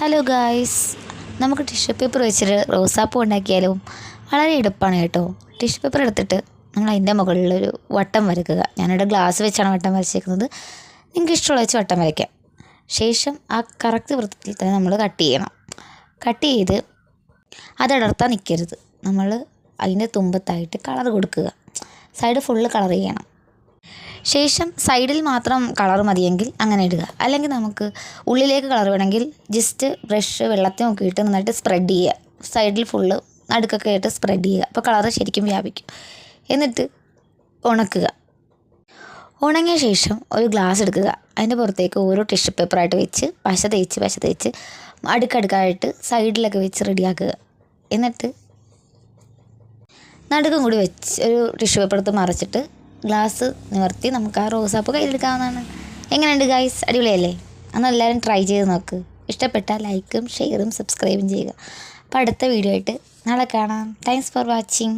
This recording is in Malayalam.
ഹലോ ഗായ്സ്, നമുക്ക് ടിഷ്യൂ പേപ്പർ വെച്ചിട്ട് റോസാപ്പൂ ഉണ്ടാക്കിയാലോ? വളരെ എളുപ്പമാണ് കേട്ടോ. ടിഷ്യൂ പേപ്പർ എടുത്തിട്ട് നമ്മൾ അതിൻ്റെ മുകളിലൊരു വട്ടം വരയ്ക്കുക. ഞാനിവിടെ ഗ്ലാസ് വെച്ചാണ് വട്ടം വരച്ചേക്കുന്നത്. നിങ്ങൾക്ക് ഇഷ്ടമുള്ള വെച്ച് വട്ടം വരയ്ക്കാം. ശേഷം ആ കറക്റ്റ് വൃത്തത്തിൽ തന്നെ നമ്മൾ കട്ട് ചെയ്യണം. കട്ട് ചെയ്ത് അതടർത്താൻ നിൽക്കരുത്. നമ്മൾ അതിൻ്റെ തുമ്പത്തായിട്ട് കളർ കൊടുക്കുക. സൈഡ് ഫുള്ള് കളർ ചെയ്യണം. ശേഷം സൈഡിൽ മാത്രം കളർ മതിയെങ്കിൽ അങ്ങനെ ഇടുക. അല്ലെങ്കിൽ നമുക്ക് ഉള്ളിലേക്ക് കളർ വേണമെങ്കിൽ ജസ്റ്റ് ബ്രഷ് വെള്ളത്തിൽ നോക്കിയിട്ട് നന്നായിട്ട് സ്പ്രെഡ് ചെയ്യുക. സൈഡിൽ ഫുള്ള് നടുക്കൊക്കെ ആയിട്ട് സ്പ്രെഡ് ചെയ്യുക. അപ്പോൾ കളർ ശരിക്കും വ്യാപിക്കും. എന്നിട്ട് ഉണക്കുക. ഉണങ്ങിയ ശേഷം ഒരു ഗ്ലാസ് എടുക്കുക. അതിൻ്റെ പുറത്തേക്ക് ഓരോ ടിഷ്യൂ പേപ്പറായിട്ട് വെച്ച് പശ തേച്ച് അടുക്കടുക്കായിട്ട് സൈഡിലൊക്കെ വെച്ച് റെഡിയാക്കുക. എന്നിട്ട് നടുക്കും കൂടി വെച്ച് ഒരു ടിഷ്യൂ പേപ്പർ എടുത്ത് മറച്ചിട്ട് ഗ്ലാസ് നിവർത്തി നമുക്ക് ആ റോസാപ്പൂ കയ്യിലെടുക്കാവുന്നതാണ്. എങ്ങനെയുണ്ട് ഗൈസ്? അടിപൊളിയല്ലേ? അന്ന് എല്ലാവരും ട്രൈ ചെയ്ത് നോക്ക്. ഇഷ്ടപ്പെട്ടാൽ ലൈക്കും ഷെയറും സബ്സ്ക്രൈബും ചെയ്യുക. അപ്പോൾ അടുത്ത വീഡിയോ ആയിട്ട് നാളെ കാണാം. Thanks for watching.